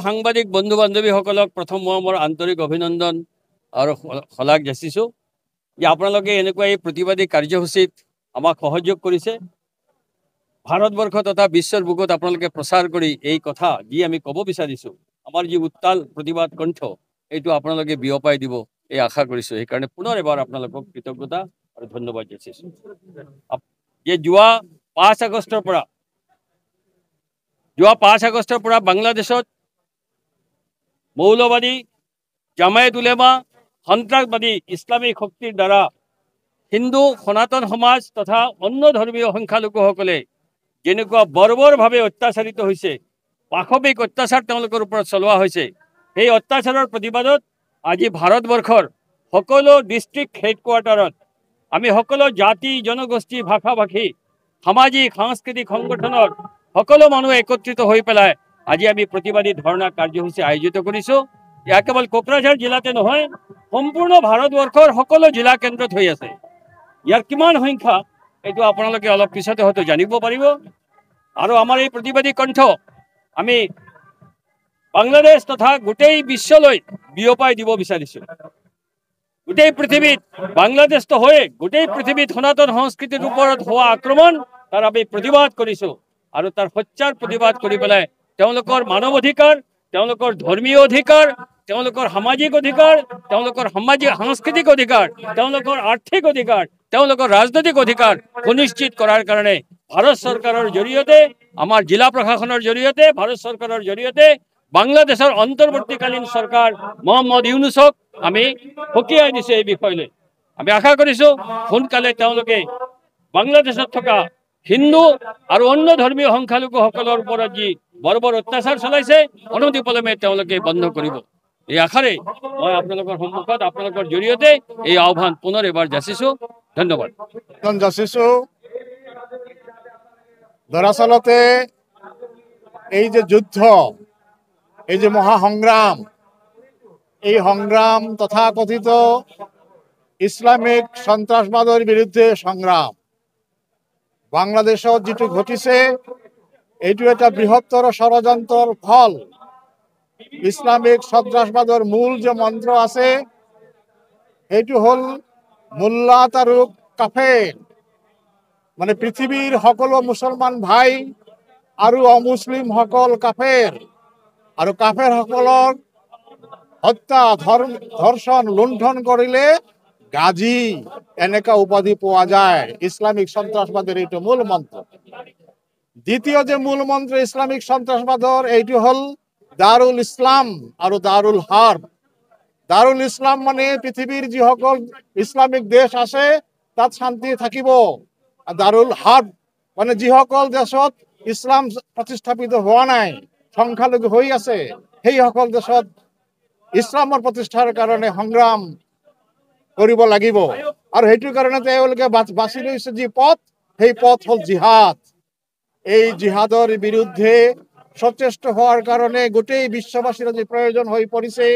সাংবাদিক বন্ধু বান্ধৱীসকলক প্ৰথম মোৰ আন্তৰিক অভিনন্দন আৰু শলাগ যাচিছোঁ যে আপোনালোকে এনেকুৱা এই প্ৰতিবাদী কাৰ্যসূচীত আমাক সহযোগ কৰিছে। ভাৰতবৰ্ষ তথা বিশ্বৰ বুকুত আপোনালোকে প্ৰচাৰ কৰি এই কথা যি আমি ক'ব বিচাৰিছোঁ, আমাৰ যি উত্তাল প্ৰতিবাদ কণ্ঠ, এইটো আপোনালোকে বিয়পাই দিব এই আশা কৰিছোঁ। সেইকাৰণে পুনৰ এবাৰ আপোনালোকক কৃতজ্ঞতা আৰু ধন্যবাদ যাচিছোঁ। যে যোৱা 5 আগষ্টৰ পৰা বাংলাদেশত মৌলবাদী জামায়াত উলেমা সন্ত্ৰাসবাদী ইছলামিক শক্তিৰ দ্বাৰা হিন্দু সনাতন সমাজ তথা অন্য ধৰ্মীয় সংখ্যালঘুসকলে যেনেকুৱা বৰ্বৰভাৱে অত্যাচাৰিত হৈছে, পাশবিক অত্যাচাৰ তেওঁলোকৰ ওপৰত চলোৱা হৈছে, সেই অত্যাচাৰৰ প্ৰতিবাদত আজি ভাৰতবৰ্ষৰ সকলো ডিষ্ট্ৰিক্ট হেডকোৱাৰ্টাৰত আমি সকলো জাতি জনগোষ্ঠী ভাষা ভাষী সামাজিক সাংস্কৃতিক সংগঠনৰ সকলো মানুহ একত্ৰিত হৈ পেলাই আজি আমি প্ৰতিবাদী ধৰ্ণা কাৰ্যসূচী আয়োজিত কৰিছোঁ। এয়া কেৱল কোকৰাঝাৰ জিলাতে নহয়, সম্পূৰ্ণ ভাৰতবৰ্ষৰ সকলো জিলা কেন্দ্ৰত হৈ আছে। ইয়াৰ কিমান সংখ্যা এইটো আপোনালোকে অলপ পিছতে হয়তো জানিব পাৰিব। আৰু আমাৰ এই প্ৰতিবাদী কণ্ঠ আমি বাংলাদেশ তথা গোটেই বিশ্বলৈ বিয়পাই দিব বিচাৰিছোঁ। গোটেই পৃথিৱীত বাংলাদেশটো হৈ গোটেই পৃথিৱীত সনাতন সংস্কৃতিৰ ওপৰত হোৱা আক্ৰমণ তাৰ আমি প্ৰতিবাদ কৰিছোঁ আৰু তাৰ সচ্চাৰ প্ৰতিবাদ কৰি পেলাই তেওঁলোকৰ মানৱ অধিকাৰ, তেওঁলোকৰ ধৰ্মীয় অধিকাৰ, তেওঁলোকৰ সামাজিক অধিকাৰ, তেওঁলোকৰ সাংস্কৃতিক অধিকাৰ, তেওঁলোকৰ আৰ্থিক অধিকাৰ, তেওঁলোকৰ ৰাজনৈতিক অধিকাৰ সুনিশ্চিত কৰাৰ কাৰণে ভাৰত চৰকাৰৰ জৰিয়তে, আমাৰ জিলা প্ৰশাসনৰ জৰিয়তে, ভাৰত চৰকাৰৰ জৰিয়তে বাংলাদেশৰ অন্তৰ্বৰ্তীকালীন চৰকাৰ মহম্মদ ইউনুছক আমি সকীয়াই দিছোঁ। এই বিষয়লৈ আমি আশা কৰিছোঁ সোনকালে তেওঁলোকে বাংলাদেশত থকা হিন্দু আৰু অন্য ধৰ্মীয় সংখ্যালঘুসকলৰ ওপৰত যি বৰ্বৰ অত্যাচাৰ চলাইছে অনতিপলমে তেওঁলোকে বন্ধ কৰিব। এই আশাৰে মই আপোনালোকৰ সন্মুখত আপোনালোকৰ জৰিয়তে এই আহ্বান পুনৰ এবাৰ যাচিছোঁ। ধন্যবাদ যাচিছোঁ। দৰাচলতে এই যে যুদ্ধ, এই যে মহাসংগ্ৰাম, এই সংগ্ৰাম তথাকথিত ইছলামিক সন্ত্ৰাসবাদৰ বিৰুদ্ধে সংগ্ৰাম বাংলাদেশত যিটো ঘটিছে এইটো এটা বৃহত্তৰ ষড়যন্ত্ৰৰ ফল। ইছলামিক সন্ত্ৰাসবাদৰ মূল যে মন্ত্ৰ আছে সেইটো হ'ল মুল্লাত আৰু কাফেৰ, মানে পৃথিৱীৰ সকলো মুছলমান ভাই আৰু অমুছলিমসকল কাফেৰ, আৰু কাফেৰসকলক হত্যা ধৰ্ষণ লুণ্ঠন কৰিলে গাজী এনেকা উপাধি পোৱা যায়। ইছলামিক সন্ত্ৰাসবাদেৰ এইটো মূল মন্ত্ৰ। দ্বিতীয় যে মূল মন্ত্ৰ ইসলামিক সন্ত্ৰাসবাদৰ এইটো হল দাৰুল ইসলাম আৰু দারুল হার্ব। দারুল ইসলাম মানে পৃথিবীর যিসকল ইসলামিক দেশ আছে তাত শান্তি থাকিব। দারুল হার্ব মানে যিসকল দেশত ইসলাম প্ৰতিষ্ঠাপিত হোৱা নাই, সংখ্যালঘু হৈ আছে, সেইসকল দেশত ইছলামৰ প্ৰতিষ্ঠাৰ কাৰণে সংগ্ৰাম কৰিব লাগিব। আৰু সেইটো কাৰণে তেওঁলোকে বাছি লৈছে যি পথ, সেই পথ হ'ল জিহাদ। এই জিহাদৰ বিৰুদ্ধে সচেষ্ট হোৱাৰ কাৰণে গোটেই বিশ্ববাসীৰ যি প্ৰয়োজন হৈ পৰিছে